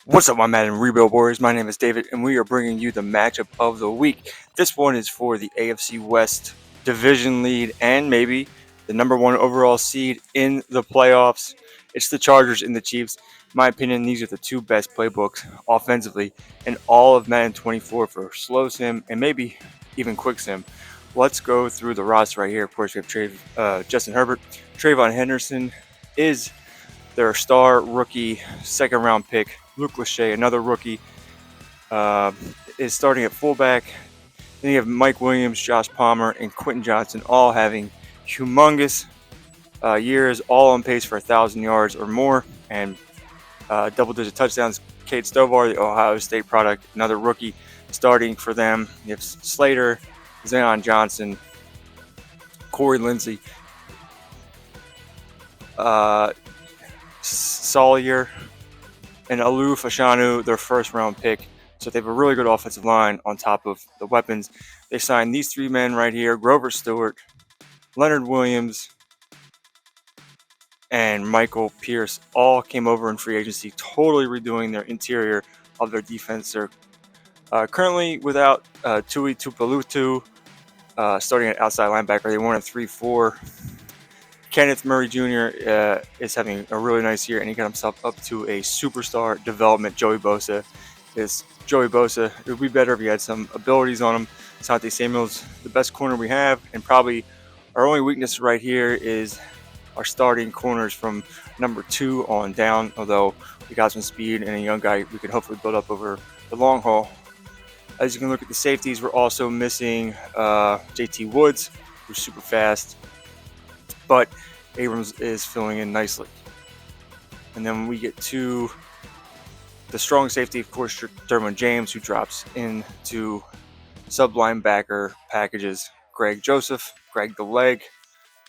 What's up, my Madden Rebuild Warriors? My name is David, and we are bringing you the matchup of the week. This one is for the AFC West division lead and maybe the number one overall seed in the playoffs. It's the Chargers and the Chiefs. In my opinion, these are the two best playbooks offensively in all of Madden 24 for slow sim and maybe even quick sim. Let's go through the roster right here. Of course, we have Justin Herbert. Trayvon Henderson is their star rookie second-round pick. Luke Lachey, another rookie, is starting at fullback. Then you have Mike Williams, Josh Palmer, and Quentin Johnson all having humongous years, all on pace for 1,000 yards or more, and double-digit touchdowns. Cade Stovar, the Ohio State product, another rookie, starting for them. You have Slater, Zion Johnson, Corey Lindsey, Sawyer, and Aluf Ashanu, their first-round pick. So they have a really good offensive line on top of the weapons. They signed these three men right here: Grover Stewart, Leonard Williams, and Michael Pierce. All came over in free agency, totally redoing their interior of their defense. They're currently without Tui Tupalutu, starting at outside linebacker. They won at 3-4. Kenneth Murray Jr. Is having a really nice year, and he got himself up to a superstar development. Joey Bosa. It would be better if he had some abilities on him. Asante Samuel's the best corner we have, and probably our only weakness right here is our starting corners from number 2 on down, although we got some speed and a young guy we could hopefully build up over the long haul. As you can look at the safeties, we're also missing JT Woods, who's super fast, but Abrams is filling in nicely. And then we get to the strong safety, of course, Derwin James, who drops into sub-linebacker packages. Greg Joseph, Greg the Leg,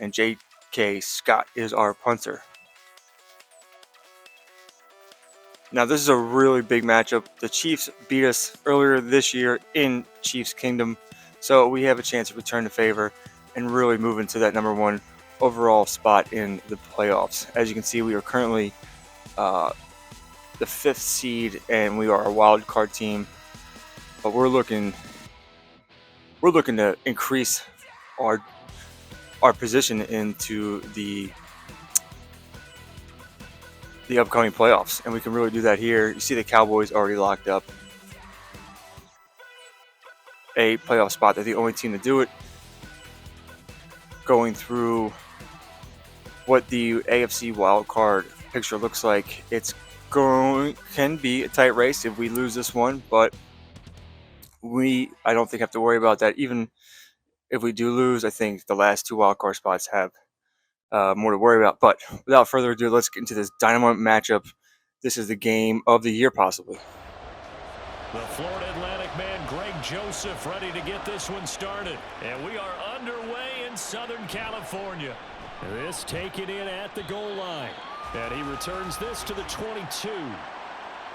and J.K. Scott is our punter. Now, this is a really big matchup. The Chiefs beat us earlier this year in Chiefs Kingdom, so we have a chance to return the favor and really move into that number one overall spot in the playoffs. As you can see, we are currently the 5th seed, and we are a wild card team. But we're looking to increase our position into the upcoming playoffs, and we can really do that here. You see the Cowboys already locked up a playoff spot. They're the only team to do it. Going through what the AFC wildcard picture looks like, can be a tight race if we lose this one, but I don't think have to worry about that. Even if we do lose, I think the last 2 wildcard spots have more to worry about. But without further ado, let's get into this dynamite matchup. This is the game of the year, possibly. The Florida Atlantic man, Greg Joseph, ready to get this one started. And we are underway in Southern California. This taken in at the goal line. And he returns this to the 22.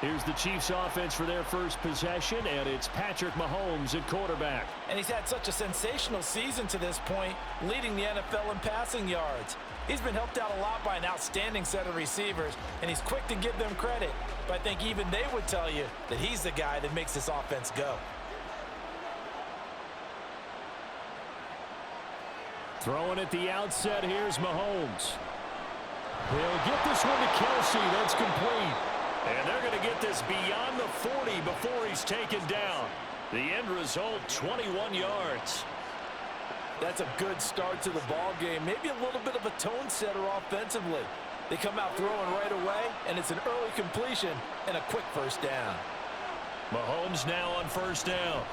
Here's the Chiefs offense for their first possession, and it's Patrick Mahomes at quarterback. And he's had such a sensational season to this point, leading the NFL in passing yards. He's been helped out a lot by an outstanding set of receivers, and he's quick to give them credit. But I think even they would tell you that he's the guy that makes this offense go. Throwing at the outset, here's Mahomes. He'll get this one to Kelsey. That's complete. And they're going to get this beyond the 40 before he's taken down. The end result, 21 yards. That's a good start to the ball game. Maybe a little bit of a tone setter offensively. They come out throwing right away, and it's an early completion and a quick first down. Mahomes now on first down.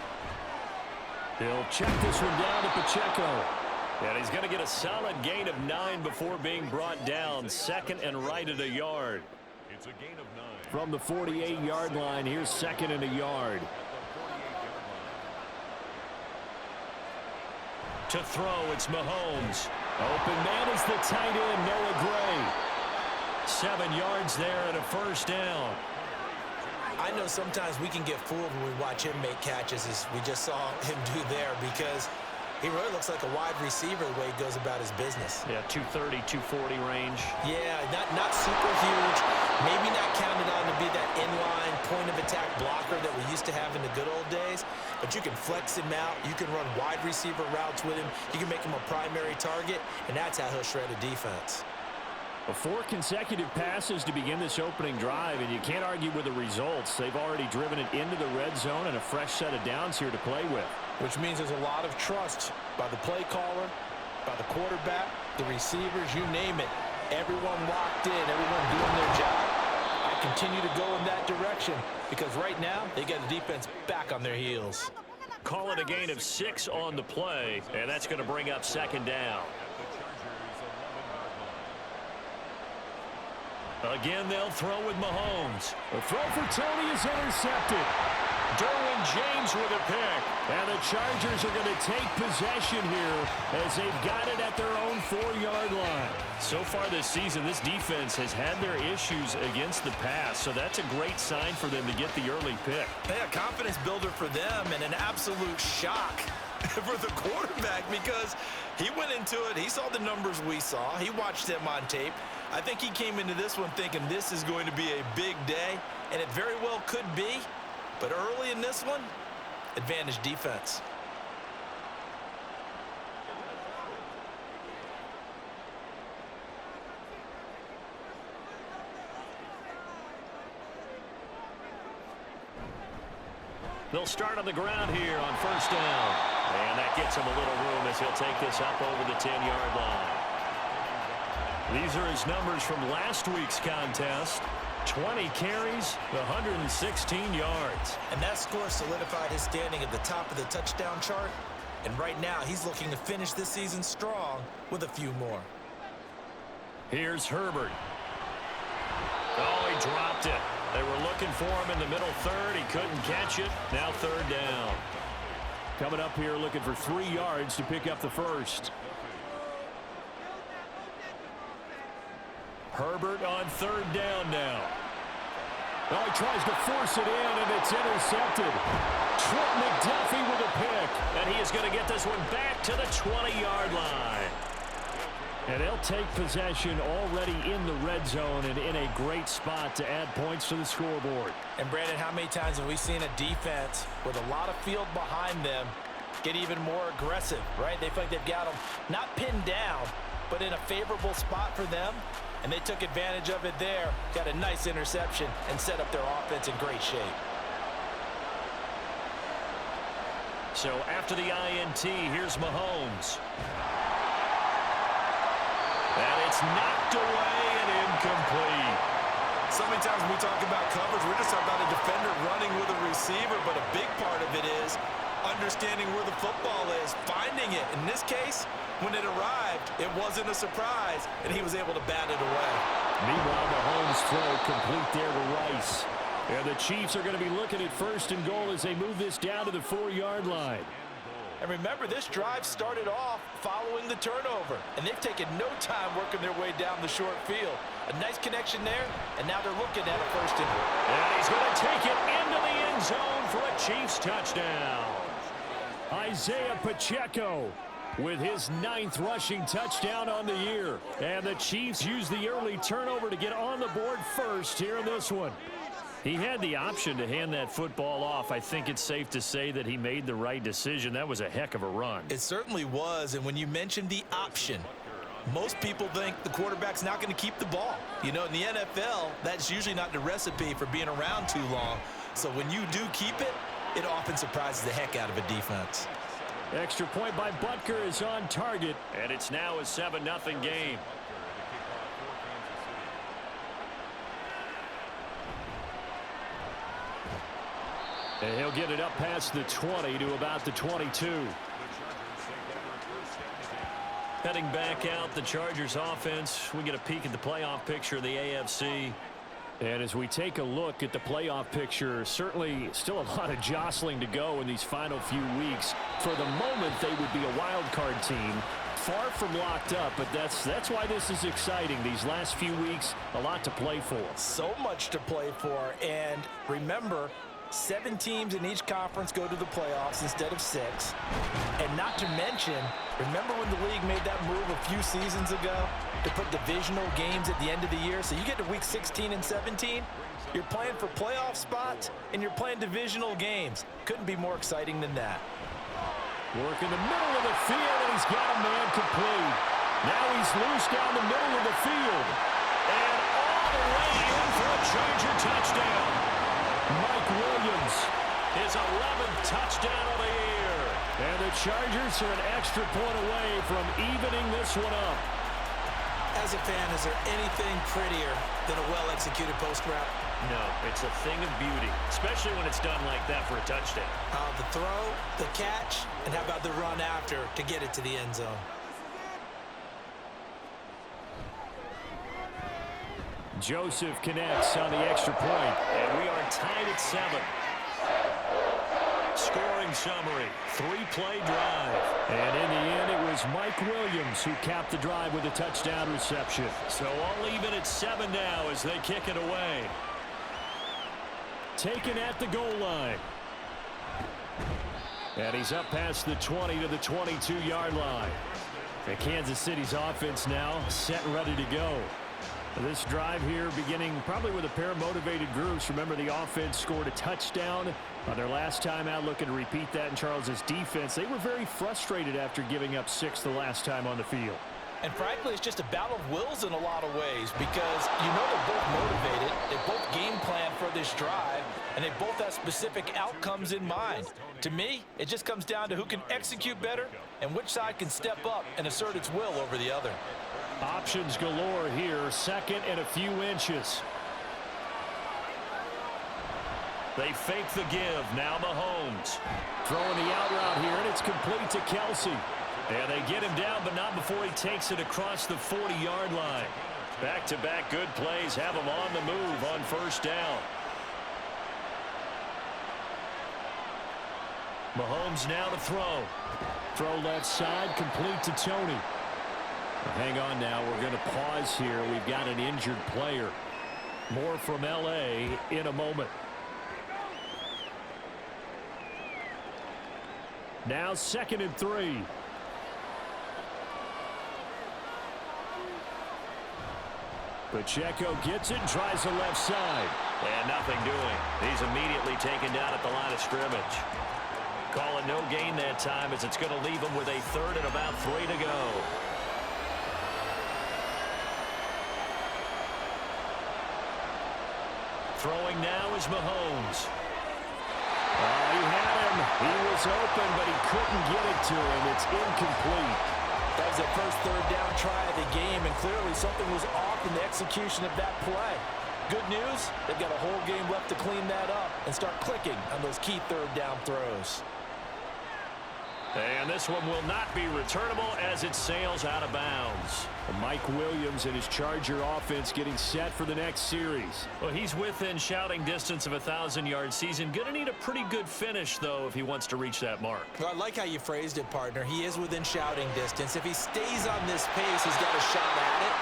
He'll check this one down to Pacheco. And he's going to get a solid gain of 9 before being brought down. Second and right at a yard. It's a gain of 9. From the 48-yard line, here's second and a yard. To throw, it's Mahomes. Open man is the tight end, Noah Gray. 7 yards there and a first down. I know sometimes we can get fooled when we watch him make catches, as we just saw him do there, because he really looks like a wide receiver the way he goes about his business. Yeah, 230, 240 range. Yeah, not super huge. Maybe not counted on to be that inline point-of-attack blocker that we used to have in the good old days, but you can flex him out. You can run wide receiver routes with him. You can make him a primary target, and that's how he'll shred a defense. 4 consecutive passes to begin this opening drive, and you can't argue with the results. They've already driven it into the red zone and a fresh set of downs here to play with. Which means there's a lot of trust by the play caller, by the quarterback, the receivers, you name it. Everyone locked in, everyone doing their job. I continue to go in that direction because right now they got the defense back on their heels. Call it a gain of 6 on the play, and that's going to bring up second down. Again, they'll throw with Mahomes. The throw for Tony is intercepted. Derwin James with a pick. And the Chargers are going to take possession here as they've got it at their own 4-yard line. So far this season, this defense has had their issues against the pass, so that's a great sign for them to get the early pick. Yeah, confidence builder for them and an absolute shock for the quarterback because he went into it. He saw the numbers we saw. He watched them on tape. I think he came into this one thinking this is going to be a big day, and it very well could be. But early in this one, advantage defense. They'll start on the ground here on first down. And that gets him a little room as he'll take this up over the 10-yard line. These are his numbers from last week's contest. 20 carries, 116 yards. And that score solidified his standing at the top of the touchdown chart. And right now, he's looking to finish this season strong with a few more. Here's Herbert. Oh, he dropped it. They were looking for him in the middle third. He couldn't catch it. Now third down. Coming up here looking for 3 yards to pick up the first. Herbert on third down now. Oh, he tries to force it in, and it's intercepted. Trent McDuffie with a pick, and he is going to get this one back to the 20-yard line. And they'll take possession already in the red zone and in a great spot to add points to the scoreboard. And, Brandon, how many times have we seen a defense with a lot of field behind them get even more aggressive, right? They feel like they've got them not pinned down, but in a favorable spot for them. And they took advantage of it there, got a nice interception, and set up their offense in great shape. So after the INT, here's Mahomes. And it's knocked away and incomplete. So many times when we talk about coverage, we're just talking about a defender running with a receiver, but a big part of it is understanding where the football is, finding it. In this case, when it arrived, it wasn't a surprise, and he was able to bat it away. Meanwhile, Mahomes' throw complete there to Rice. And the Chiefs are going to be looking at first and goal as they move this down to the 4-yard line. And remember, this drive started off following the turnover, and they've taken no time working their way down the short field. A nice connection there, and now they're looking at a first and goal. And he's going to take it into the end zone for a Chiefs touchdown. Isaiah Pacheco with his 9th rushing touchdown on the year. And the Chiefs use the early turnover to get on the board first here in this one. He had the option to hand that football off. I think it's safe to say that he made the right decision. That was a heck of a run. It certainly was, and when you mentioned the option, most people think the quarterback's not going to keep the ball. You know, in the NFL, that's usually not the recipe for being around too long. So when you do keep it, it often surprises the heck out of a defense. Extra point by Butker is on target, and it's now a 7-0 game. And he'll get it up past the 20 to about the 22. Heading back out, the Chargers offense. We get a peek at the playoff picture of the AFC. And as we take a look at the playoff picture, certainly still a lot of jostling to go in these final few weeks. For the moment, they would be a wild card team. Far from locked up, but that's why this is exciting. These last few weeks, a lot to play for. So much to play for. And remember, 7 teams in each conference go to the playoffs instead of 6. And not to mention, remember when the league made that move a few seasons ago to put divisional games at the end of the year? So you get to week 16 and 17, You're playing for playoff spots, and you're playing divisional games. Couldn't be more exciting than that. Work in the middle of the field, and he's got a man complete. Now he's loose down the middle of the field. And all the way in for a Charger touchdown. Mike Williams, his 11th touchdown of the year. And the Chargers are an extra point away from evening this one up. As a fan, is there anything prettier than a well-executed post route? No, it's a thing of beauty, especially when it's done like that for a touchdown. The throw, the catch, and how about the run after to get it to the end zone? Joseph connects on the extra point, and we are tied at 7. Scoring summary, 3-play drive. And in the end, it was Mike Williams who capped the drive with a touchdown reception. So all even at 7 now as they kick it away. Taken at the goal line. And he's up past the 20 to the 22-yard line. And Kansas City's offense now set and ready to go. This drive here beginning probably with a pair of motivated groups. Remember, the offense scored a touchdown on their last time out, looking to repeat that in Charles's defense. They were very frustrated after giving up 6 the last time on the field. And frankly, it's just a battle of wills in a lot of ways because you know they're both motivated, they both game plan for this drive, and they both have specific outcomes in mind. To me, it just comes down to who can execute better and which side can step up and assert its will over the other. Options galore here, second and a few inches. They fake the give, now Mahomes. Throwing the out route here, and it's complete to Kelsey. And they get him down, but not before he takes it across the 40-yard line. Back-to-back good plays have him on the move on first down. Mahomes now to throw. Throw left side, complete to Tony. Hang on now, we're going to pause here. We've got an injured player. More from L.A. in a moment. Now 2nd and 3. Pacheco gets it and tries the left side. And nothing doing. He's immediately taken down at the line of scrimmage. Call it no gain that time as it's going to leave him with a 3rd and about 3 to go. Throwing now is Mahomes. Oh, he had him. He was open, but he couldn't get it to him. It's incomplete. That was their first 3rd down try of the game, and clearly something was off in the execution of that play. Good news, they've got a whole game left to clean that up and start clicking on those key 3rd down throws. And this one will not be returnable as it sails out of bounds. Mike Williams and his Charger offense getting set for the next series. Well, he's within shouting distance of a 1,000-yard season. Going to need a pretty good finish, though, if he wants to reach that mark. Well, I like how you phrased it, partner. He is within shouting distance. If he stays on this pace, he's got a shot at it.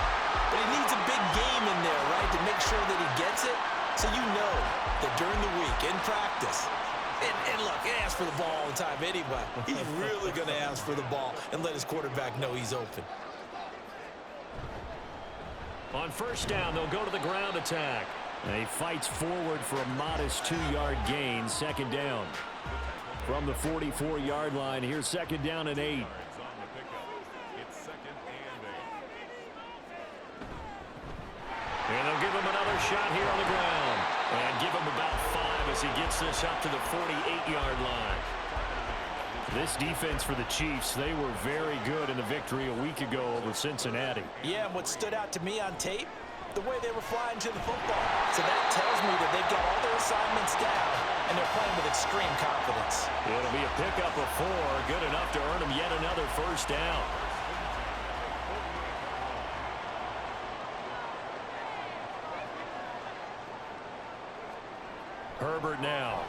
But he needs a big game in there, right, to make sure that he gets it. So you know that during the week, in practice, and look, he asks for the ball all the time anyway. He's really going to ask for the ball and let his quarterback know he's open. On first down, they'll go to the ground attack. And he fights forward for a modest 2-yard gain, 2nd down. From the 44-yard line, here's 2nd down and 8. And they'll give him another shot here on the ground. And give him about 5 as he gets this up to the 48-yard line. This defense for the Chiefs, they were very good in the victory a week ago over Cincinnati. Yeah, and what stood out to me on tape, the way they were flying to the football. So that tells me that they've got all their assignments down, and they're playing with extreme confidence. It'll be a pickup of 4, good enough to earn them yet another first down. Herbert now.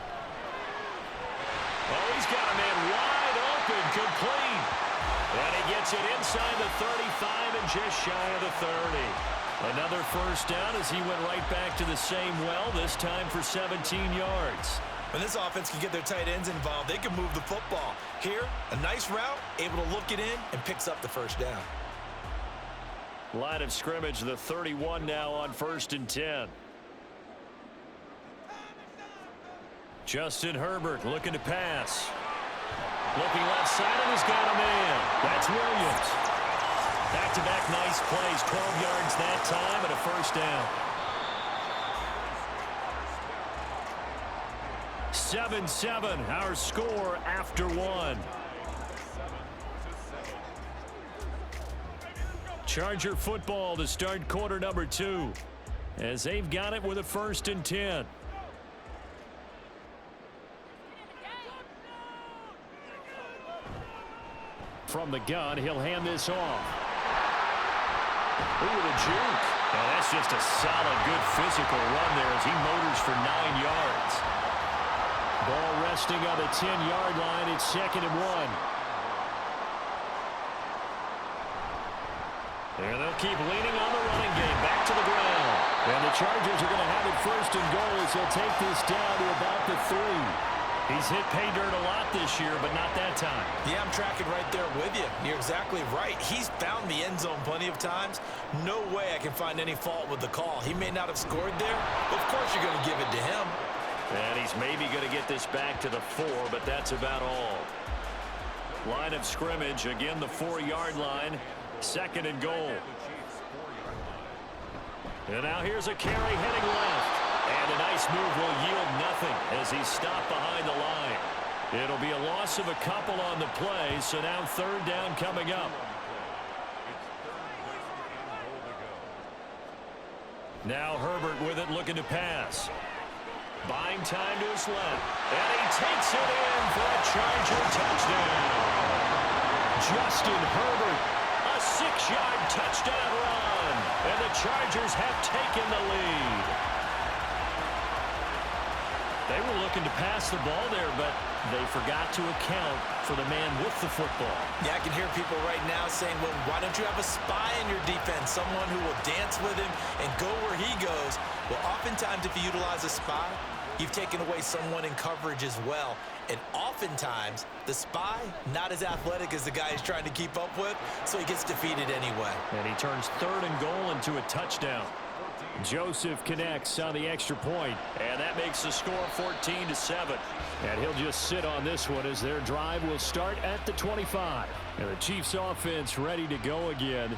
Oh, he's got a man wide open, complete. And he gets it inside the 35 and just shy of the 30. Another first down as he went right back to the same well, this time for 17 yards. When this offense can get their tight ends involved, they can move the football. Here, a nice route, able to look it in, and picks up the first down. Line of scrimmage, the 31 now on 1st and 10. Justin Herbert looking to pass. Looking left side, and he's got a man. That's Williams. Back-to-back nice plays, 12 yards that time, and a first down. 7-7, our score after one. Charger football to start quarter number 2, as they've got it with a 1st and 10. From the gun, he'll hand this off. Ooh, the juke. And that's just a solid, good physical run there as he motors for 9 yards. Ball resting on the 10-yard line. It's 2nd and 1. And they'll keep leaning on the running game. Back to the ground. And the Chargers are going to have it 1st and goal as they'll take this down to about the 3. He's hit pay dirt a lot this year, but not that time. Yeah, I'm tracking right there with you. You're exactly right. He's found the end zone plenty of times. No way I can find any fault with the call. He may not have scored there, but of course you're going to give it to him. And he's maybe going to get this back to the 4, but that's about all. Line of scrimmage, again the 4-yard line. 2nd and goal. And now here's a carry heading left. And a nice move will yield nothing as he's stopped behind the line. It'll be a loss of a couple on the play, so now 3rd down coming up. Now Herbert with it, looking to pass. Buying time to his left. And he takes it in for a Charger touchdown. Justin Herbert, a 6-yard touchdown run. And the Chargers have taken the lead. They were looking to pass the ball there, but they forgot to account for the man with the football. Yeah, I can hear people right now saying, well, why don't you have a spy in your defense, someone who will dance with him and go where he goes? Well, oftentimes if you utilize a spy, you've taken away someone in coverage as well. And oftentimes, the spy, not as athletic as the guy he's trying to keep up with, so he gets defeated anyway. And he turns 3rd and goal into a touchdown. Joseph connects on the extra point, and that makes the score 14-7. And he'll just sit on this one as their drive will start at the 25. And the Chiefs offense ready to go again.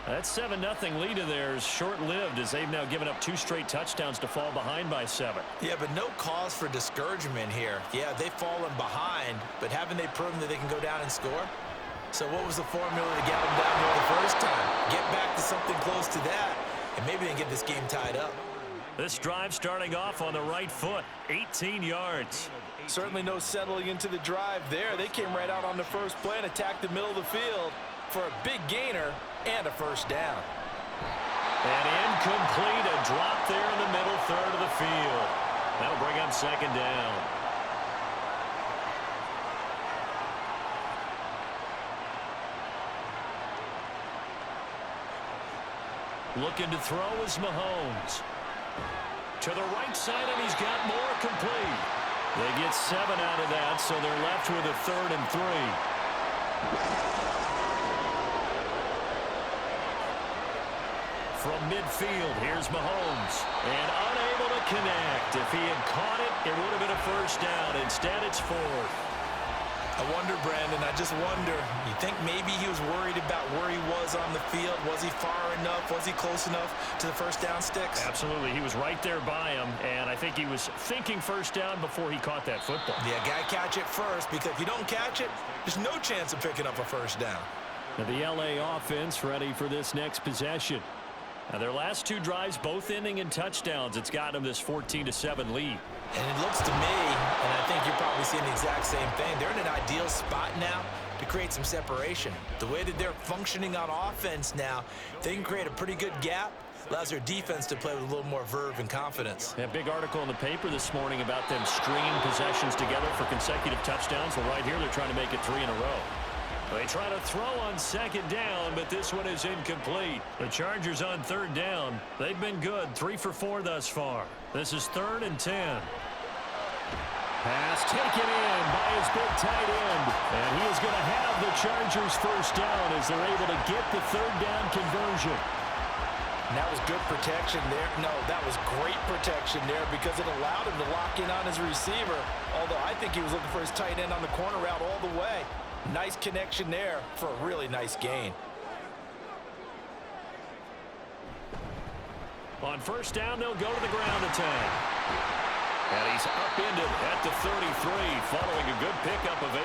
That 7-0 lead of theirs short-lived as they've now given up 2 straight touchdowns to fall behind by 7. Yeah, but no cause for discouragement here. Yeah, they've fallen behind, but haven't they proven that they can go down and score? So what was the formula to get them down there the first time? Get back to something close to that, and maybe they can get this game tied up. This drive starting off on the right foot, 18 yards. Certainly no settling into the drive there. They came right out on the first play and attacked the middle of the field for a big gainer and a first down. And incomplete, a drop there in the middle third of the field. That'll bring up 2nd down. Looking to throw is Mahomes. To the right side, and he's got more complete. They get 7 out of that, so they're left with a 3rd and 3. From midfield, here's Mahomes. And unable to connect. If he had caught it, it would have been a first down. Instead, it's 4th. I wonder, Brandon, I just wonder, you think maybe he was worried about where he was on the field? Was he far enough? Was he close enough to the first down sticks? Absolutely. He was right there by him, and I think he was thinking first down before he caught that football. Yeah, got to catch it first, because if you don't catch it, there's no chance of picking up a first down. Now the L.A. offense ready for this next possession. Now their last 2 drives, both ending in touchdowns. It's got them this 14-7 lead. And it looks to me, and I think you're probably seeing the exact same thing, they're in an ideal spot now to create some separation. The way that they're functioning on offense now, they can create a pretty good gap, allows their defense to play with a little more verve and confidence. A big article in the paper this morning about them stringing possessions together for consecutive touchdowns. Well, right here, they're trying to make it 3 in a row. They try to throw on 2nd down, but this one is incomplete. The Chargers on 3rd down. They've been good, 3 for 4 thus far. This is 3rd and 10. Pass taken in by his big tight end. And he is going to have the Chargers first down as they're able to get the 3rd down conversion. And that was good protection there. No, that was great protection there because it allowed him to lock in on his receiver. Although I think he was looking for his tight end on the corner route all the way. Nice connection there for a really nice gain. On first down, they'll go to the ground attack. And he's upended at the 33 following a good pickup of 8.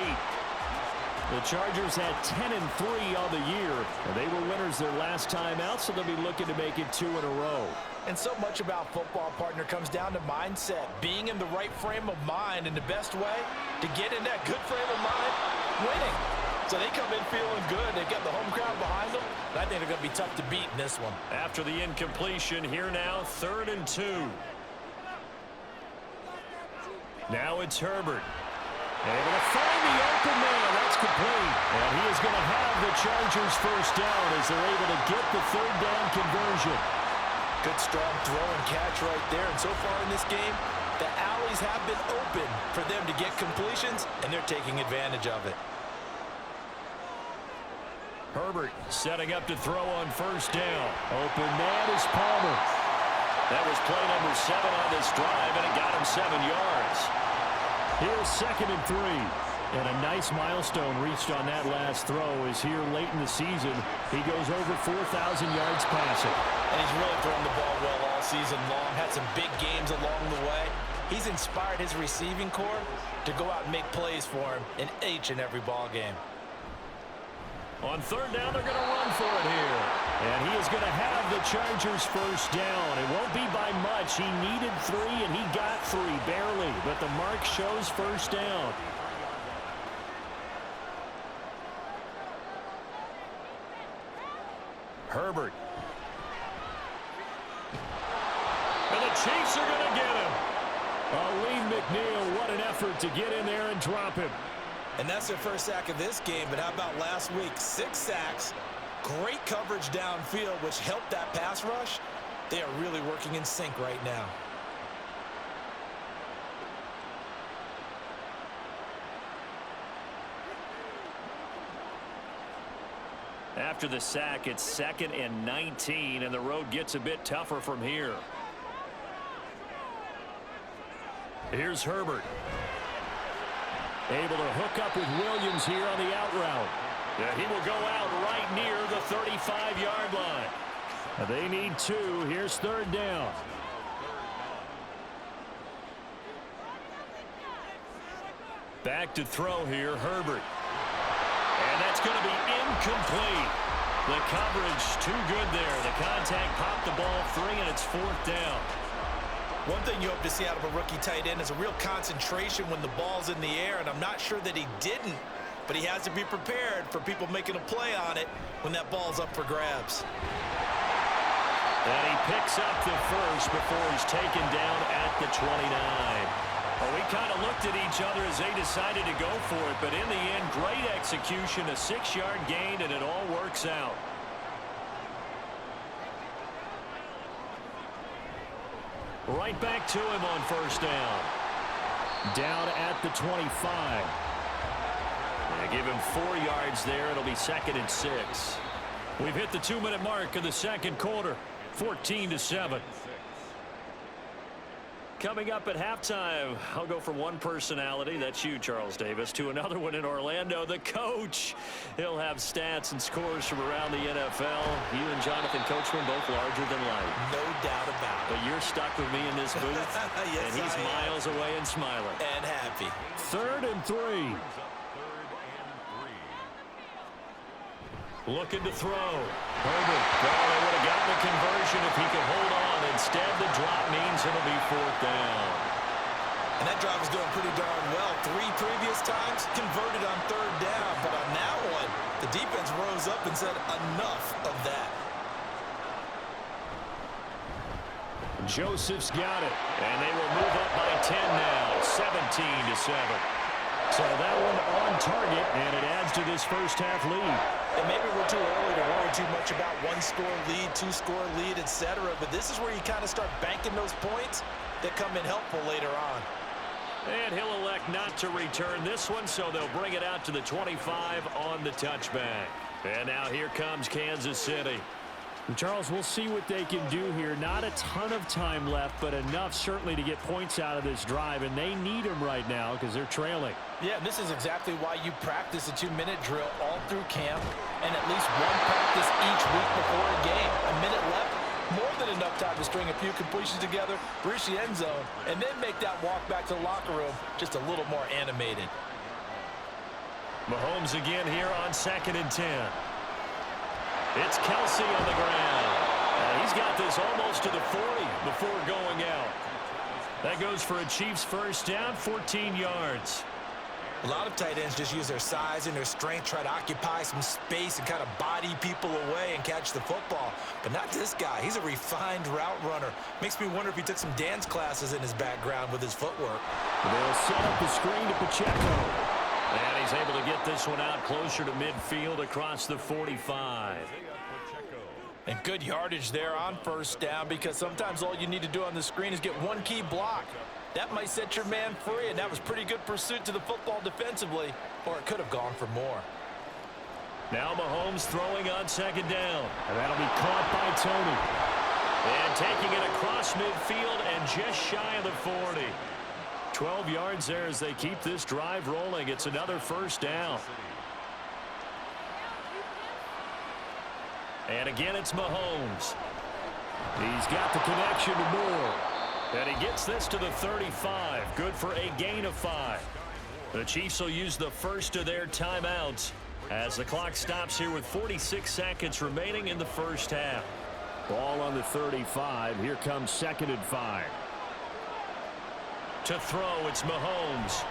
The Chargers had 10-3 on the year, and they were winners their last time out, so they'll be looking to make it 2 in a row. And so much about football, partner, comes down to mindset, being in the right frame of mind, and the best way to get in that good frame of mind, winning. So they come in feeling good. They've got the home crowd behind them, and I think they're going to be tough to beat in this one. After the incompletion, here now, 3rd and 2. Now it's Herbert. Able to find the open man. That's complete. And he is going to have the Chargers first down as they're able to get the 3rd down conversion. Good strong throw and catch right there. And so far in this game, the alleys have been open for them to get completions, and they're taking advantage of it. Herbert setting up to throw on first down. Open man is Palmer. That was play number 7 on this drive, and it got him 7 yards. Here's 2nd and 3. And a nice milestone reached on that last throw is here late in the season. He goes over 4,000 yards passing. And he's really thrown the ball well all season long. Had some big games along the way. He's inspired his receiving corps to go out and make plays for him in each and every ball game. On 3rd down, they're going to run for it here. And he is going to have the Chargers first down. It won't be by much. He needed 3, and he got 3, barely. But the mark shows first down. Herbert. And the Chiefs are going to get him. Aleem McNeil, what an effort to get in there and drop him. And that's their first sack of this game, but how about last week? 6 sacks, great coverage downfield, which helped that pass rush. They are really working in sync right now. After the sack, it's 2nd and 19, and the road gets a bit tougher from here. Here's Herbert. Able to hook up with Williams here on the out route. Yeah, he will go out right near the 35-yard line. They need 2. Here's 3rd down. Back to throw here, Herbert. And that's going to be incomplete. The coverage too good there. The contact popped the ball free, and it's 4th down. One thing you hope to see out of a rookie tight end is a real concentration when the ball's in the air, and I'm not sure that he didn't, but he has to be prepared for people making a play on it when that ball's up for grabs. And he picks up the first before he's taken down at the 29. Well, we kind of looked at each other as they decided to go for it, but in the end, great execution, a 6-yard gain, and it all works out. Right back to him on first down. Down at the 25. They give him 4 yards there. It'll be 2nd and 6. We've hit the 2-minute mark of the second quarter. 14-7. Coming up at halftime, I'll go from one personality, that's you, Charles Davis, to another one in Orlando, the coach. He'll have stats and scores from around the NFL. You and Jonathan Coachman both larger than life. No doubt about it. But you're stuck with me in this booth, yes, and he's miles away and smiling. And happy. 3rd and 3. Looking to throw. Herbert. Well, they would have gotten the conversion if he could hold on. Instead, the drop means it'll be 4th down. And that drive was doing pretty darn well. 3 previous times converted on 3rd down. But on that one, the defense rose up and said enough of that. Joseph's got it. And they will move up by 10 now. 17-7. So that one on target, and it adds to this first half lead. And maybe we're too early to worry too much about 1-score lead, 2-score lead, etc. But this is where you kind of start banking those points that come in helpful later on. And he'll elect not to return this one, so they'll bring it out to the 25 on the touchback. And now here comes Kansas City. And Charles, we'll see what they can do here. Not a ton of time left, but enough certainly to get points out of this drive, and they need them right now because they're trailing. Yeah, and this is exactly why you practice a 2-minute drill all through camp and at least one practice each week before a game. A minute left, more than enough time to string a few completions together, reach the end zone, and then make that walk back to the locker room just a little more animated. Mahomes again here on 2nd and 10. It's Kelsey on the ground. He's got this almost to the 40 before going out. That goes for a Chiefs first down, 14 yards. A lot of tight ends just use their size and their strength, try to occupy some space and kind of body people away and catch the football. But not this guy. He's a refined route runner. Makes me wonder if he took some dance classes in his background with his footwork. They'll set up the screen to Pacheco. And he's able to get this one out closer to midfield across the 45. And good yardage there on first down, because sometimes all you need to do on the screen is get one key block. That might set your man free, and that was pretty good pursuit to the football defensively, or it could have gone for more. Now Mahomes throwing on 2nd down. And that'll be caught by Tony. And taking it across midfield and just shy of the 40. 12 yards there as they keep this drive rolling. It's another first down. And again, it's Mahomes. He's got the connection to Moore. And he gets this to the 35. Good for a gain of 5. The Chiefs will use the first of their timeouts as the clock stops here with 46 seconds remaining in the first half. Ball on the 35. Here comes 2nd and 5. To throw, it's Mahomes.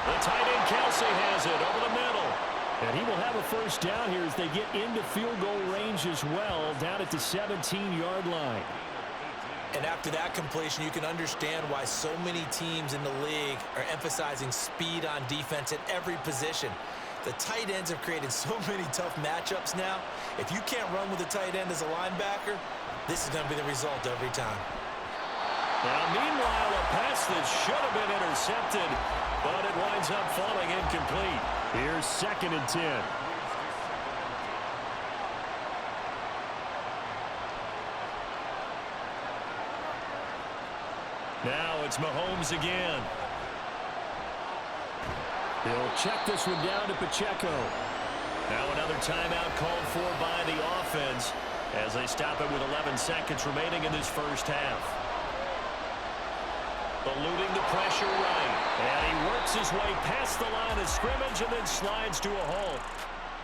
The tight end Kelsey has it over the middle. And he will have a first down here as they get into field goal range as well, down at the 17-yard line. And after that completion, you can understand why so many teams in the league are emphasizing speed on defense at every position. The tight ends have created so many tough matchups now. If you can't run with a tight end as a linebacker, this is going to be the result every time. Now, meanwhile, a pass that should have been intercepted, but it winds up falling incomplete. Here's 2nd and 10. Now it's Mahomes again. He'll check this one down to Pacheco. Now another timeout called for by the offense as they stop it with 11 seconds remaining in this first half. Eluding the pressure right. And he works his way past the line of scrimmage and then slides to a hole.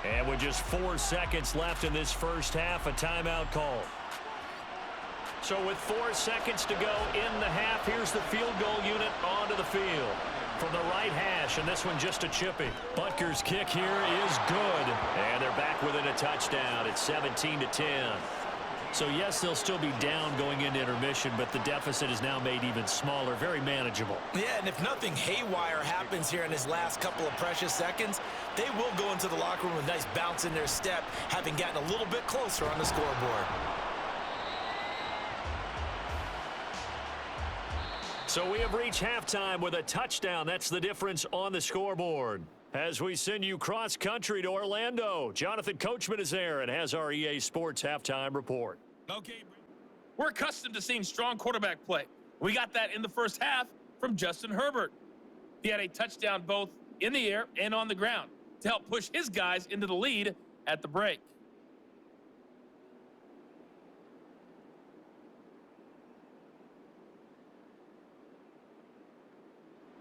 And with just 4 seconds left in this first half, a timeout call. So with 4 seconds to go in the half, here's the field goal unit onto the field. From the right hash, and this one just a chippy. Butker's kick here is good. And they're back within a touchdown. It's 17-10. So, yes, they'll still be down going into intermission, but the deficit is now made even smaller, very manageable. Yeah, and if nothing haywire happens here in his last couple of precious seconds, they will go into the locker room with a nice bounce in their step, having gotten a little bit closer on the scoreboard. So we have reached halftime with a touchdown. That's the difference on the scoreboard. As we send you cross-country to Orlando, Jonathan Coachman is there and has our EA Sports halftime report. Okay, we're accustomed to seeing strong quarterback play. We got that in the first half from Justin Herbert. He had a touchdown both in the air and on the ground to help push his guys into the lead at the break.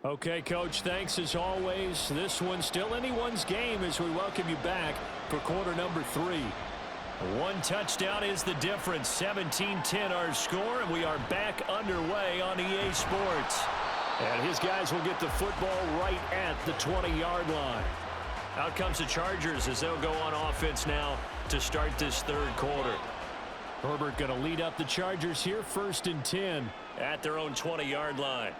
Okay, Coach, thanks as always. This one's still anyone's game as we welcome you back for quarter number 3. One touchdown is the difference. 17-10 our score, and we are back underway on EA Sports. And his guys will get the football right at the 20-yard line. Out comes the Chargers as they'll go on offense now to start this third quarter. Herbert going to lead up the Chargers here, 1st and 10 at their own 20-yard line.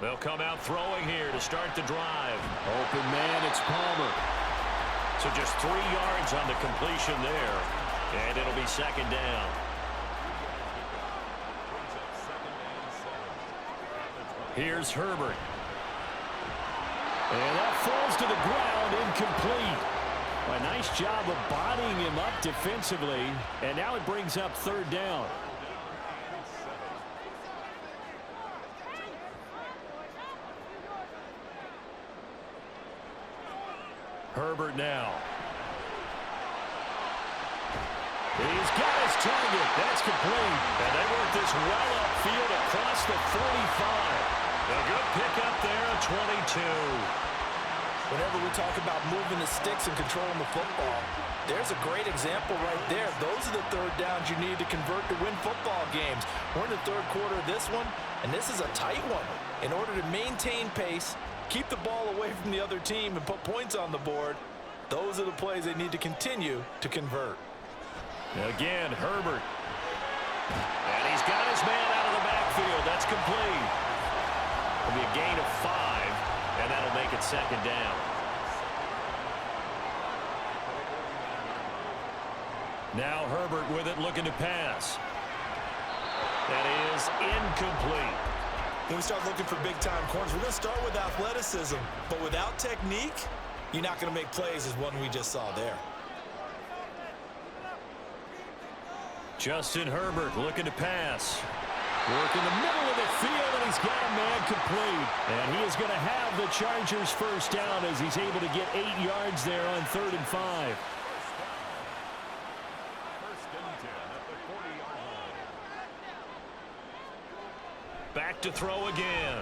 They'll come out throwing here to start the drive. Open man, it's Palmer. So just 3 yards on the completion there. And it'll be 2nd down. Here's Herbert. And that falls to the ground, incomplete. A nice job of bodying him up defensively, and now it brings up third down. Herbert now. He's got his target. That's complete. And they work this well upfield across the 45. A good pickup there at 22. Whenever we talk about moving the sticks and controlling the football, there's a great example right there. Those are the third downs you need to convert to win football games. We're in the third quarter of this one, and this is a tight one. In order to maintain pace, keep the ball away from the other team, and put points on the board, those are the plays they need to continue to convert. Again, Herbert. And he's got his man out of the backfield. That's complete. It'll be a gain of 5, and that'll make it second down. Now Herbert with it, looking to pass. That is incomplete. When we start looking for big-time corners, we're going to start with athleticism. But without technique, you're not going to make plays as one we just saw there. Justin Herbert looking to pass. Work in the middle of the field, and he's got a man complete. And he is going to have the Chargers first down as he's able to get 8 yards there on 3rd and 5. Back to throw again.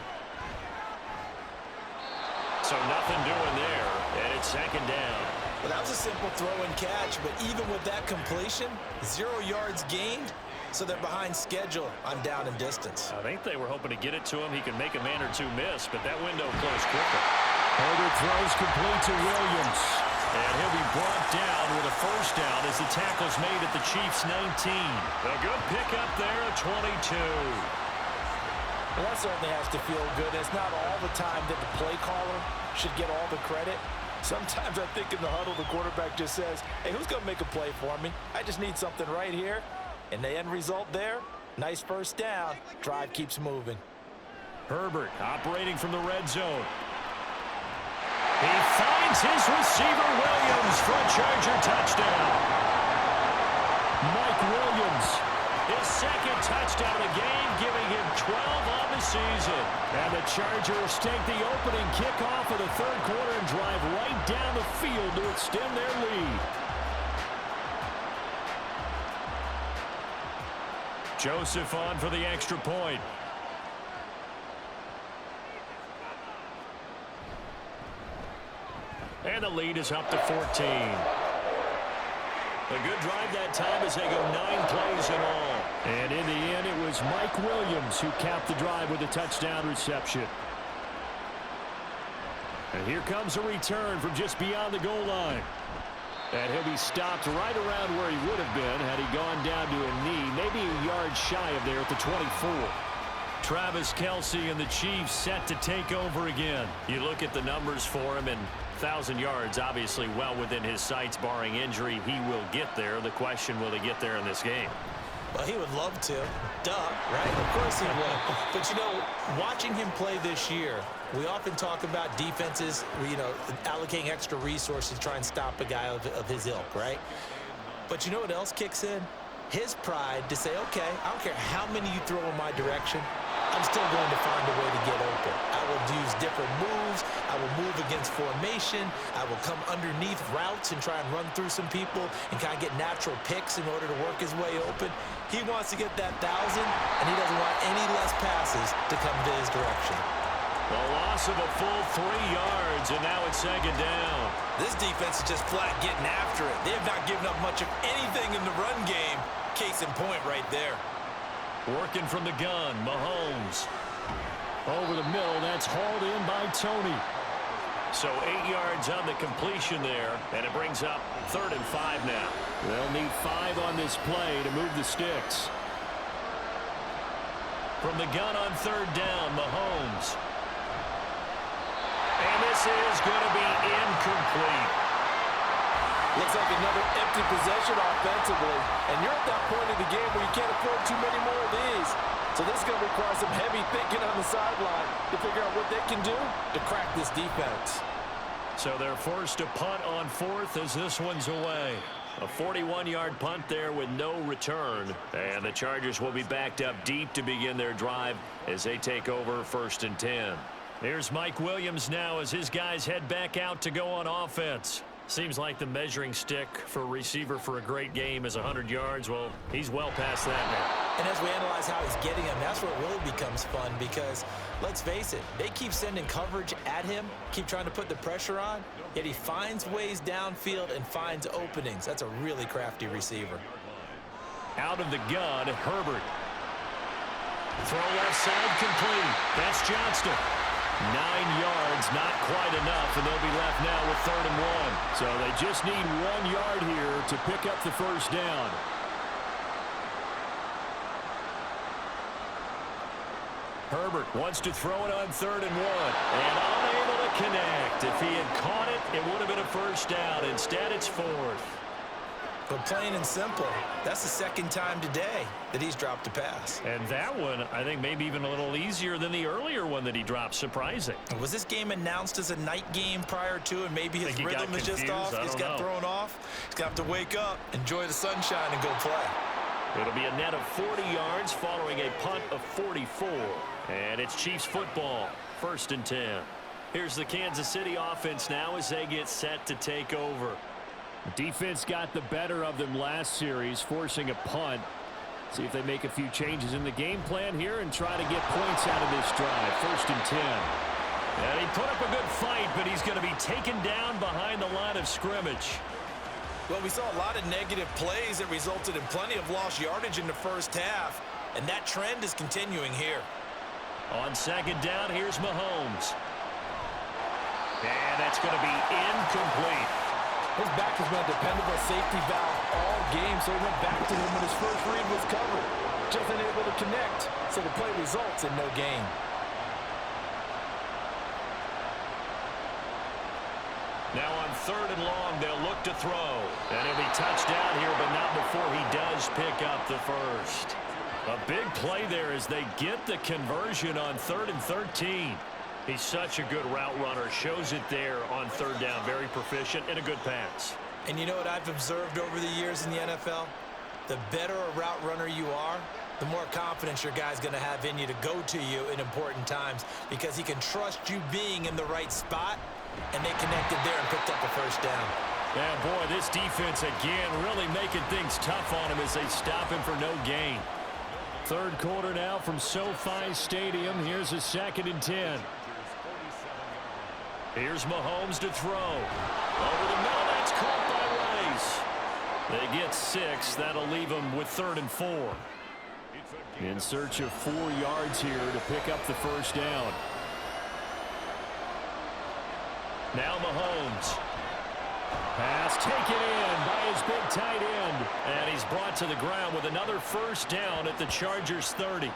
So nothing doing there, and it's second down. Well, that was a simple throw and catch, but even with that completion, 0 yards gained, so they're behind schedule on down and distance. I think they were hoping to get it to him. He can make a man or two miss, but that window closed quicker. Herbert throws complete to Williams. And he'll be brought down with a first down as the tackle's made at the Chiefs' 19. A good pickup there at 22. Well, that certainly has to feel good. It's not all the time that the play caller should get all the credit. Sometimes I think in the huddle, the quarterback just says, hey, who's going to make a play for me? I just need something right here. And the end result there, nice first down. Drive keeps moving. Herbert operating from the red zone. He finds his receiver, Williams, for a Charger touchdown. Mike Williams, his second touchdown of the game, giving him 12 on the season. And the Chargers take the opening kickoff of the third quarter and drive right down the field to extend their lead. Joseph on for the extra point. And the lead is up to 14. A good drive that time as they go 9 plays in all. And in the end, it was Mike Williams who capped the drive with a touchdown reception. And here comes a return from just beyond the goal line. And he'll be stopped right around where he would have been had he gone down to a knee, maybe a yard shy of there at the 24. Travis Kelce and the Chiefs set to take over again. You look at the numbers for him, and 1,000 yards obviously well within his sights, barring injury. He will get there. The question, will he get there in this game? Well, he would love to. Duh, right? Of course he would. But, you know, watching him play this year, we often talk about defenses, you know, allocating extra resources to try and stop a guy of his ilk, right? But you know what else kicks in? His pride to say, okay, I don't care how many you throw in my direction, I'm still going to find a way to get open. I will use different moves. I will move against formation. I will come underneath routes and try and run through some people and kind of get natural picks in order to work his way open. He wants to get that 1,000, and he doesn't want any less passes to come to his direction. The loss of a full 3 yards, and now it's second down. This defense is just flat getting after it. They have not given up much of anything in the run game. Case in point right there. Working from the gun, Mahomes. Over the middle, that's hauled in by Tony. So 8 yards on the completion there, and it brings up 3rd and 5 now. They'll need 5 on this play to move the sticks. From the gun on 3rd down, Mahomes. And this is going to be incomplete. Looks like another empty possession offensively. And you're at that point in the game where you can't afford too many more of these. So this is going to require some heavy thinking on the sideline to figure out what they can do to crack this defense. So they're forced to punt on fourth as this one's away. A 41-yard punt there with no return. And the Chargers will be backed up deep to begin their drive as they take over 1st and 10. Here's Mike Williams now as his guys head back out to go on offense. Seems like the measuring stick for a receiver for a great game is 100 yards. Well, he's well past that now. And as we analyze how he's getting him, that's where it really becomes fun because, let's face it, they keep sending coverage at him, keep trying to put the pressure on, yet he finds ways downfield and finds openings. That's a really crafty receiver. Out of the gun, Herbert. Throw left side complete. That's Johnston. 9 yards, not quite enough, and they'll be left now with 3rd and 1. So they just need 1 yard here to pick up the first down. Herbert wants to throw it on 3rd and 1, and unable to connect. If he had caught it, it would have been a first down. Instead, it's 4th. But plain and simple, that's the 2nd time today that he's dropped a pass. And that one, I think, maybe even a little easier than the earlier one that he dropped. Surprising. Was this game announced as a night game prior to, and maybe his rhythm is just off? He's got thrown off. He's got to wake up, enjoy the sunshine, and go play. It'll be a net of 40 yards following a punt of 44. And it's Chiefs football, 1st and 10. Here's the Kansas City offense now as they get set to take over. Defense got the better of them last series, forcing a punt. See if they make a few changes in the game plan here and try to get points out of this drive. 1st and 10. And he put up a good fight, but he's going to be taken down behind the line of scrimmage. Well, we saw a lot of negative plays that resulted in plenty of lost yardage in the first half, and that trend is continuing here. On 2nd down, here's Mahomes. And that's going to be incomplete. His back has been a dependable safety valve all game, so he went back to him when his first read was covered. Just unable to connect, so the play results in no gain. Now on 3rd and long, they'll look to throw. And he'll be touched down here, but not before he does pick up the first. A big play there as they get the conversion on 3rd and 13. He's such a good route runner. Shows it there on 3rd down. Very proficient and a good pass. And you know what I've observed over the years in the NFL? The better a route runner you are, the more confidence your guy's going to have in you to go to you in important times because he can trust you being in the right spot, and they connected there and picked up the first down. Yeah, boy, this defense again really making things tough on him as they stop him for no gain. 3rd quarter now from SoFi Stadium. Here's a 2nd and 10. Here's Mahomes to throw. Over the middle, that's caught by Rice. They get 6. That'll leave them with 3rd and 4. In search of 4 yards here to pick up the first down. Now Mahomes. Pass taken in by his big tight end. And he's brought to the ground with another first down at the Chargers 30.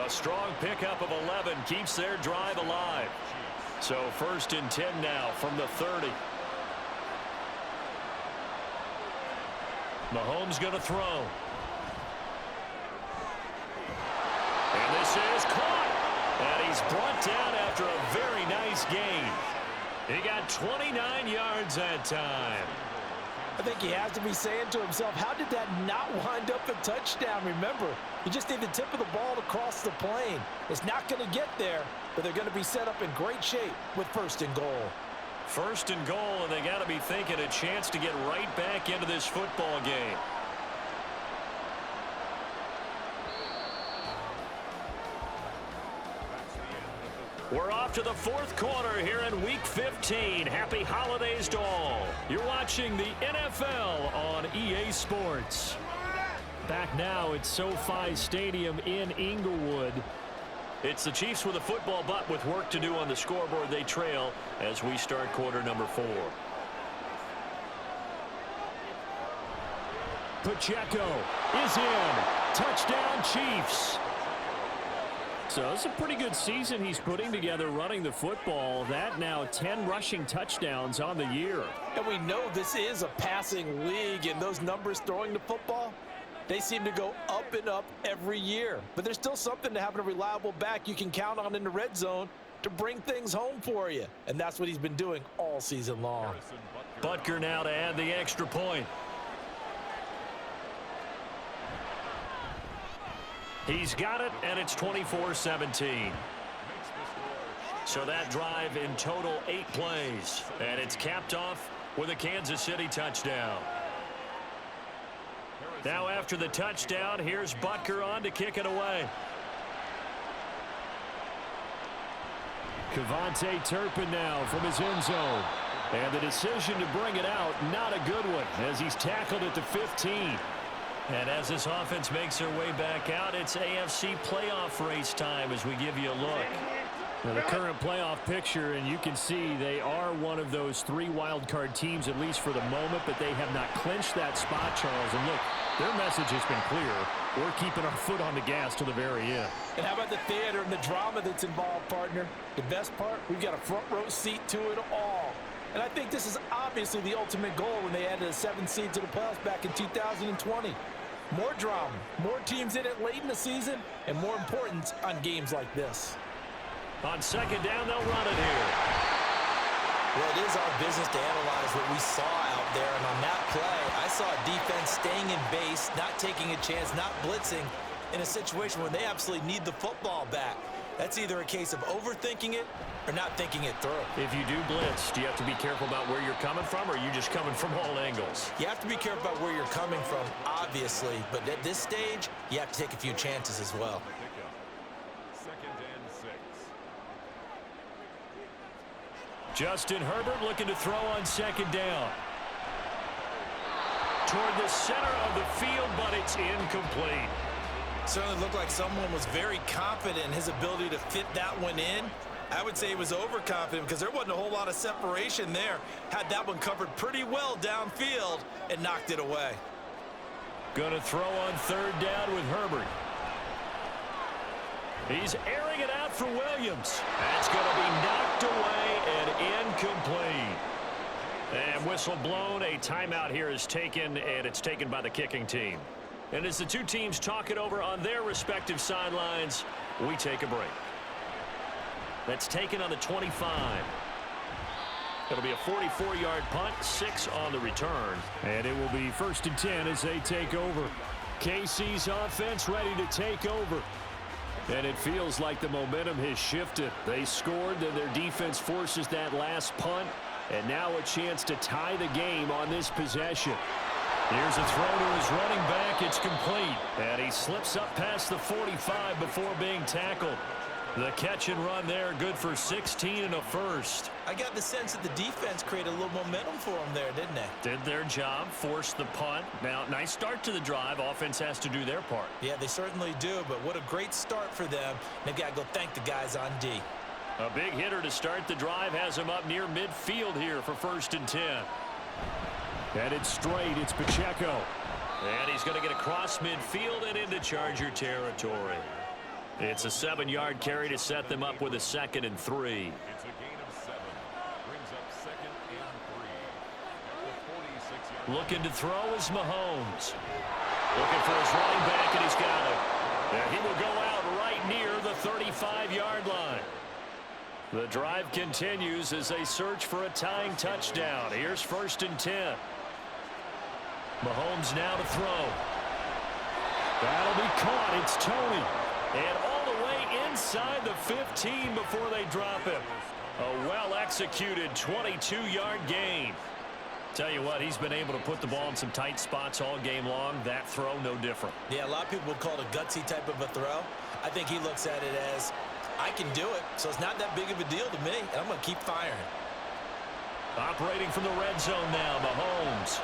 A strong pickup of 11 keeps their drive alive. So 1st and 10 now from the 30. Mahomes going to throw. And this is caught. And he's brought down after a very nice gain. He got 29 yards that time. I think he has to be saying to himself, how did that not wind up a touchdown? Remember, you just need the tip of the ball to cross the plane. It's not going to get there, but they're going to be set up in great shape with 1st and goal. 1st and goal, and they got to be thinking a chance to get right back into this football game. We're off to the 4th quarter here in Week 15. Happy holidays to all. You're watching the NFL on EA Sports. Back now at SoFi Stadium in Inglewood. It's the Chiefs with a football, but with work to do on the scoreboard, they trail as we start quarter number 4. Pacheco is in. Touchdown, Chiefs. So it's a pretty good season he's putting together running the football. That now 10 rushing touchdowns on the year. And we know this is a passing league, and those numbers throwing the football, they seem to go up and up every year. But there's still something to having a reliable back you can count on in the red zone. to bring things home for you. And that's what he's been doing all season long. Butker now to add the extra point. He's got it, and it's 24-17. So that drive in total 8 plays. And it's capped off with a Kansas City touchdown. Now after the touchdown, here's Butker on to kick it away. Kevontae Turpin now from his end zone. And the decision to bring it out, not a good one, as he's tackled at the 15. And as this offense makes their way back out, it's AFC playoff race time as we give you a look. Now the current playoff picture, and you can see they are one of those 3 wild card teams, at least for the moment, but they have not clinched that spot, Charles. And look, their message has been clear. We're keeping our foot on the gas to the very end. And how about the theater and the drama that's involved, partner? The best part, we've got a front row seat to it all. And I think this is obviously the ultimate goal when they added a 7th seed to the playoffs back in 2020. More drama, more teams in it late in the season, and more importance on games like this. On second down, they'll run it here. Well, it is our business to analyze what we saw out there. And on that play, I saw a defense staying in base, not taking a chance, not blitzing in a situation where they absolutely need the football back. That's either a case of overthinking it or not thinking it through. If you do blitz, do you have to be careful about where you're coming from, or are you just coming from all angles? You have to be careful about where you're coming from, obviously. But at this stage, you have to take a few chances as well. Justin Herbert looking to throw on second down. Toward the center of the field, but it's incomplete. Certainly looked like someone was very confident in his ability to fit that one in. I would say he was overconfident because there wasn't a whole lot of separation there. Had that one covered pretty well downfield and knocked it away. Gonna throw on third down with Herbert. He's airing it out for Williams. That's going to be knocked away and incomplete. And whistle blown. A timeout here is taken, and it's taken by the kicking team. And as the two teams talk it over on their respective sidelines, we take a break. That's taken on the 25. It'll be a 44-yard punt, 6 on the return. And it will be 1st and 10 as they take over. KC's offense ready to take over. And it feels like the momentum has shifted. They scored, then their defense forces that last punt. And now a chance to tie the game on this possession. Here's a throw to his running back. It's complete. And he slips up past the 45 before being tackled. The catch and run there, good for 16 and a first. I got the sense that the defense created a little momentum for them there, didn't they? Did their job, forced the punt. Now, nice start to the drive. Offense has to do their part. Yeah, they certainly do, but what a great start for them. They've got to go thank the guys on D. A big hitter to start the drive has him up near midfield here for 1st and 10. And it's straight. It's Pacheco. And he's going to get across midfield and into Charger territory. It's a 7-yard carry to set them up with a 2nd and 3. It's a gain of 7. Brings up 2nd and 3. Looking to throw is Mahomes. Looking for his running back, and he's got it. And he will go out right near the 35-yard line. The drive continues as they search for a tying touchdown. Here's 1st and 10. Mahomes now to throw. That'll be caught. It's Tony. And all the way inside the 15 before they drop him. A well-executed 22-yard gain. Tell you what, he's been able to put the ball in some tight spots all game long. That throw, no different. Yeah, a lot of people would call it a gutsy type of a throw. I think he looks at it as, I can do it, so it's not that big of a deal to me, and I'm going to keep firing. Operating from the red zone now, Mahomes.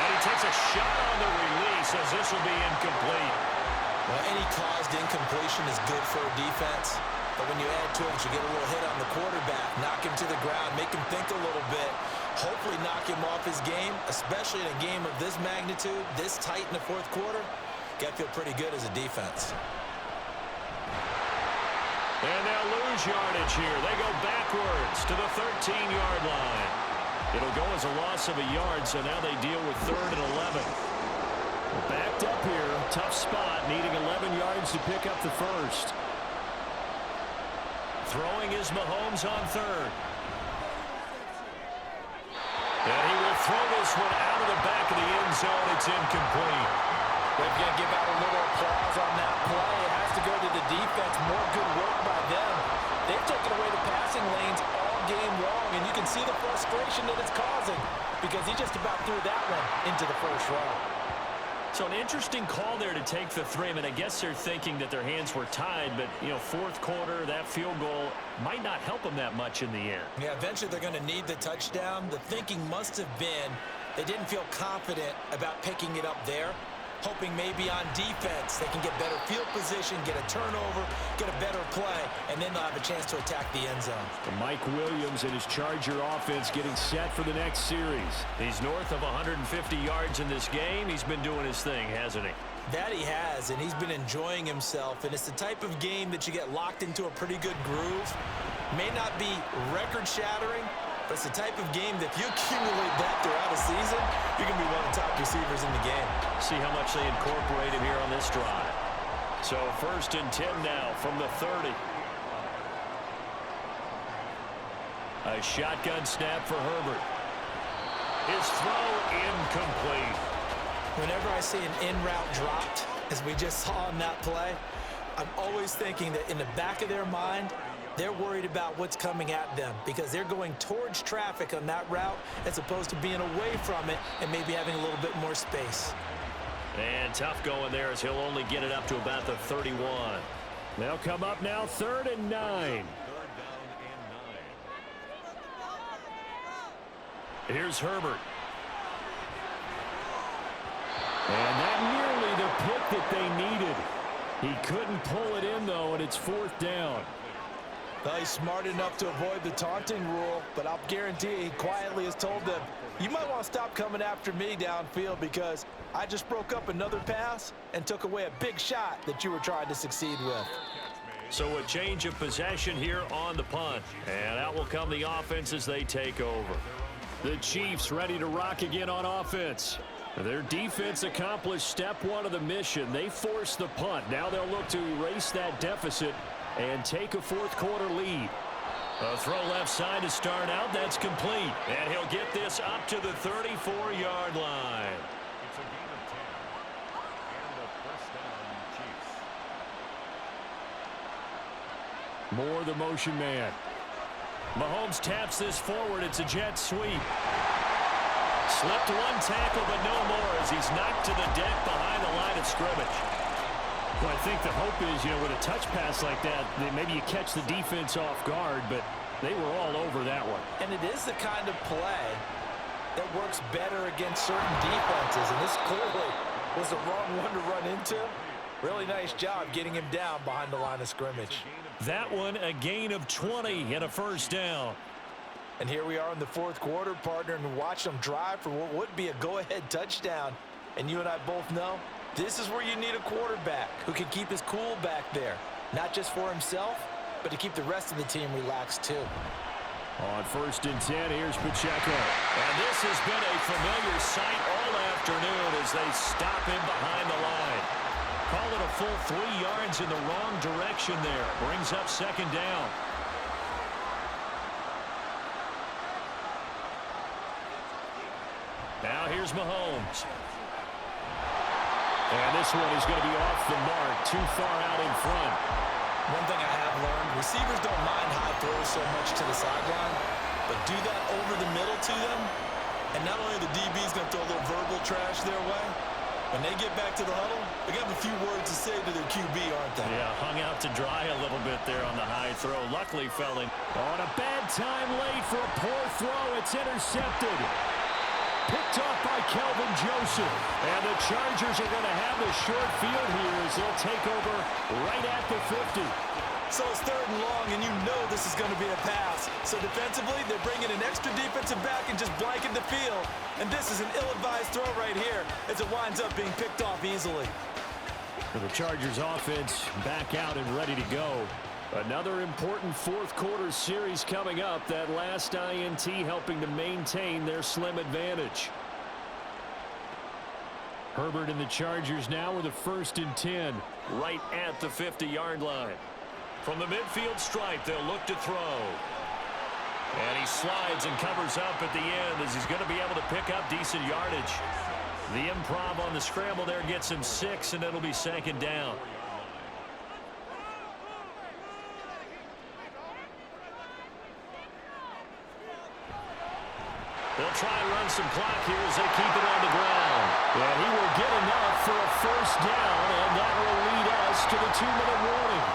And he takes a shot on the release as this will be incomplete. Well, any caused incompletion is good for a defense. But when you add to it, you get a little hit on the quarterback, knock him to the ground, make him think a little bit, hopefully knock him off his game, especially in a game of this magnitude, this tight in the 4th quarter. Got to feel pretty good as a defense. And they'll lose yardage here. They go backwards to the 13-yard line. It'll go as a loss of a yard, so now they deal with 3rd and 11. Backed up here, tough spot, needing 11 yards to pick up the first. Throwing is Mahomes on third. And he will throw this one out of the back of the end zone. It's incomplete. They're going to give out a little applause on that play. It has to go to the defense. More good work by them. They've taken away the passing lanes all game long, and you can see the frustration that it's causing because he just about threw that one into the first row. So an interesting call there to take the 3. I mean, I guess they're thinking that their hands were tied, but, you know, fourth quarter, that field goal might not help them that much in the end. Yeah, eventually they're going to need the touchdown. The thinking must have been they didn't feel confident about picking it up there, hoping maybe on defense they can get better field position, get a turnover, get a better play, and then they'll have a chance to attack the end zone. Mike Williams and his Charger offense getting set for the next series. He's north of 150 yards in this game. He's been doing his thing, hasn't he? That he has, and he's been enjoying himself, and it's the type of game that you get locked into a pretty good groove. May not be record-shattering, but it's the type of game that if you accumulate that throughout a season, you're going to be one of the top receivers in the game. See how much they incorporate him here on this drive. So 1st and 10 now from the 30. A shotgun snap for Herbert. His throw incomplete. Whenever I see an in-route dropped, as we just saw on that play, I'm always thinking that in the back of their mind, they're worried about what's coming at them because they're going towards traffic on that route as opposed to being away from it and maybe having a little bit more space. And tough going there as he'll only get it up to about the 31. They'll come up now 3rd and 9. 3rd down and 9. Here's Herbert. And that nearly the pick that they needed. He couldn't pull it in, though, and it's 4th down. Well, he's smart enough to avoid the taunting rule, but I'll guarantee he quietly has told them, you might want to stop coming after me downfield because I just broke up another pass and took away a big shot that you were trying to succeed with. So a change of possession here on the punt. And out will come the offense as they take over. The Chiefs ready to rock again on offense. Their defense accomplished step 1 of the mission. They forced the punt. Now they'll look to erase that deficit and take a fourth quarter lead. A throw left side to start out. That's complete. And he'll get this up to the 34-yard line. It's a gain of 10. And a 1st down, Chiefs. More the motion man. Mahomes taps this forward. It's a jet sweep. Slipped one tackle, but no more as he's knocked to the deck behind the line of scrimmage. Well, I think the hope is, you know, with a touch pass like that, maybe you catch the defense off guard, but they were all over that one. And it is the kind of play that works better against certain defenses, and this clearly was the wrong one to run into. Really nice job getting him down behind the line of scrimmage. That one, a gain of 20 and a 1st down. And here we are in the fourth quarter, partner, and watch them drive for what would be a go-ahead touchdown. And you and I both know this is where you need a quarterback who can keep his cool back there, not just for himself, but to keep the rest of the team relaxed too. On 1st and 10, here's Pacheco. And this has been a familiar sight all afternoon as they stop him behind the line. Call it a full 3 yards in the wrong direction there. Brings up 2nd down. Now here's Mahomes. And this one is going to be off the mark, too far out in front. One thing I have learned, receivers don't mind high throws so much to the sideline, but do that over the middle to them, and not only the DB's going to throw a little verbal trash their way, when they get back to the huddle, they got a few words to say to their QB, aren't they? Yeah, hung out to dry a little bit there on the high throw. Luckily fell in. On a bad time late for a poor throw. It's intercepted. Picked off by Kelvin Joseph. And the Chargers are going to have the short field here as they'll take over right at the 50. So it's 3rd and long, and you know this is going to be a pass. So defensively, they're bringing an extra defensive back and just blanking the field. And this is an ill-advised throw right here as it winds up being picked off easily. For the Chargers offense back out and ready to go. Another important fourth quarter series coming up. That last INT helping to maintain their slim advantage. Herbert and the Chargers now with a 1st and 10 right at the 50-yard line. From the midfield stripe, they'll look to throw. And he slides and covers up at the end as he's going to be able to pick up decent yardage. The improv on the scramble there gets him 6, and it'll be 2nd down. They'll try and run some clock here as they keep it on the ground. And he will get enough for a 1st down, and that will lead us to the 2-minute warning.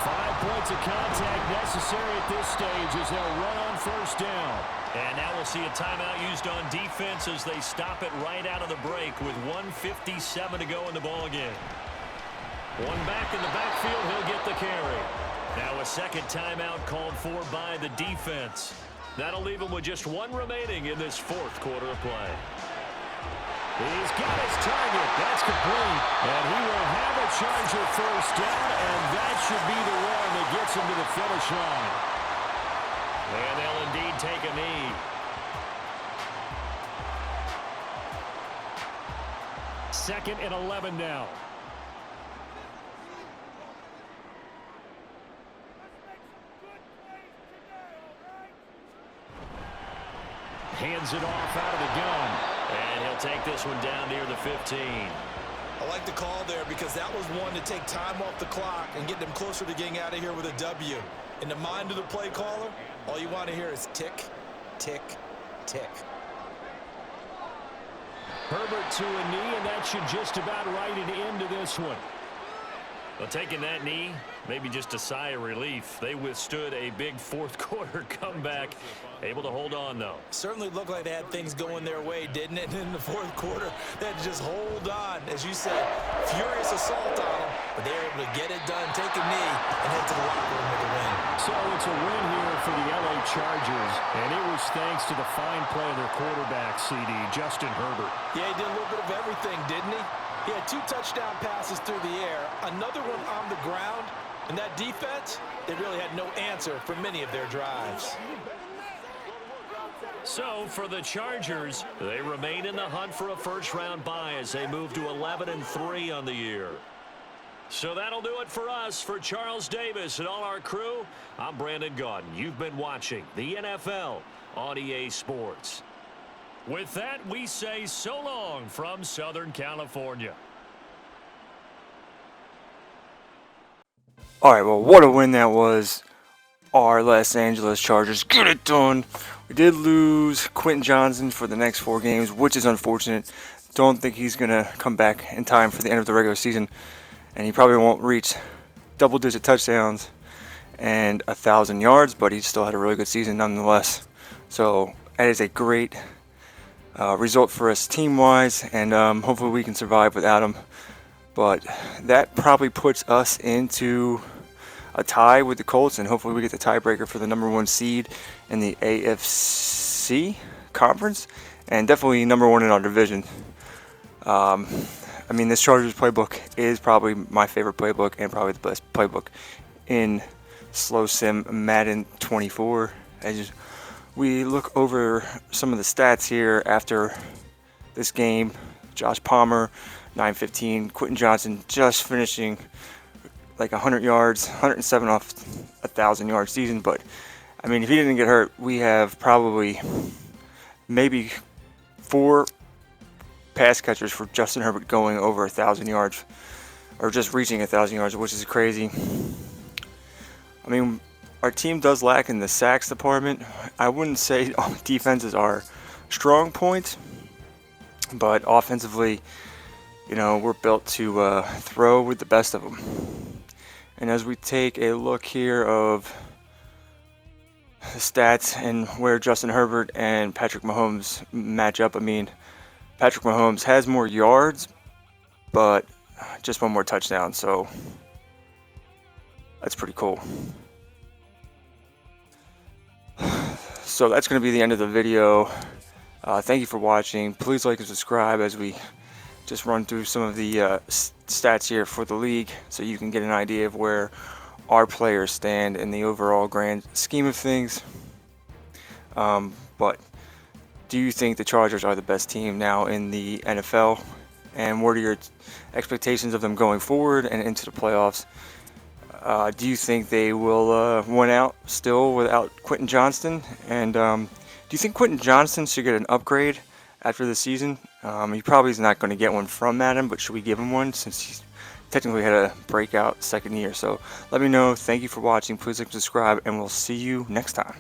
5 points of contact necessary at this stage as they'll run on 1st down. And now we'll see a timeout used on defense as they stop it right out of the break with 1:57 to go in the ballgame. One back in the backfield, he'll get the carry. Now a 2nd timeout called for by the defense. That'll leave him with just 1 remaining in this 4th quarter of play. He's got his target. That's complete. And he will have a Charger 1st down, and that should be the one that gets him to the finish line. And they'll indeed take a knee. Second and 11 now. Hands it off out of the gun. And he'll take this one down near the 15. I like the call there because that was one to take time off the clock and get them closer to getting out of here with a W. In the mind of the play caller, all you want to hear is tick, tick, tick. Herbert to a knee, and that should just about write an end to this one. Well, taking that knee, maybe just a sigh of relief. They withstood a big 4th quarter comeback. Able to hold on, though. Certainly looked like they had things going their way, didn't it? In the 4th quarter, they had to just hold on. As you said, furious assault on them, but they were able to get it done, take a knee, and head to the locker room with a win. So it's a win here for the LA Chargers, and it was thanks to the fine play of their quarterback, CD, Justin Herbert. Yeah, he did a little bit of everything, didn't he? He had 2 touchdown passes through the air, another one on the ground, and that defense, they really had no answer for many of their drives. So for the Chargers, they remain in the hunt for a 1st-round bye as they move to 11-3 on the year. So that'll do it for us. For Charles Davis and all our crew, I'm Brandon Gaudin. You've been watching the NFL on EA Sports. With that, we say so long from Southern California. All right, well, what a win that was. Our Los Angeles Chargers get it done. We did lose Quentin Johnson for the next 4 games, which is unfortunate. Don't think he's going to come back in time for the end of the regular season. And he probably won't reach double-digit touchdowns and 1,000 yards, but he still had a really good season nonetheless. So that is a great result for us team-wise, and hopefully we can survive without him. But that probably puts us into a tie with the Colts, and hopefully we get the tiebreaker for the number 1 seed in the AFC conference, and definitely number 1 in our division. I mean, this Chargers playbook is probably my favorite playbook and probably the best playbook in Slow Sim Madden 24. As we look over some of the stats here after this game, Josh Palmer, 915, Quentin Johnson just finishing like 100 yards, 107 off 1,000 yard season. But I mean, if he didn't get hurt, we have probably maybe 4 pass catchers for Justin Herbert going over 1,000 yards, or just reaching 1,000 yards, which is crazy. I mean, our team does lack in the sacks department. I wouldn't say defense is our strong point, but offensively, you know, we're built to throw with the best of them. And as we take a look here of the stats and where Justin Herbert and Patrick Mahomes match up, I mean, Patrick Mahomes has more yards, but just 1 more touchdown, so that's pretty cool. So that's going to be the end of the video. Thank you for watching. Please like and subscribe as we just run through some of the stats here for the league so you can get an idea of where our players stand in the overall grand scheme of things. But do you think the Chargers are the best team now in the NFL? And what are your expectations of them going forward and into the playoffs? Do you think they will win out still without Quentin Johnston? And do you think Quentin Johnston should get an upgrade after the season? He probably is not going to get one from Madden, but should we give him one since he's technically had a breakout second year? So let me know. Thank you for watching. Please like, subscribe, and we'll see you next time.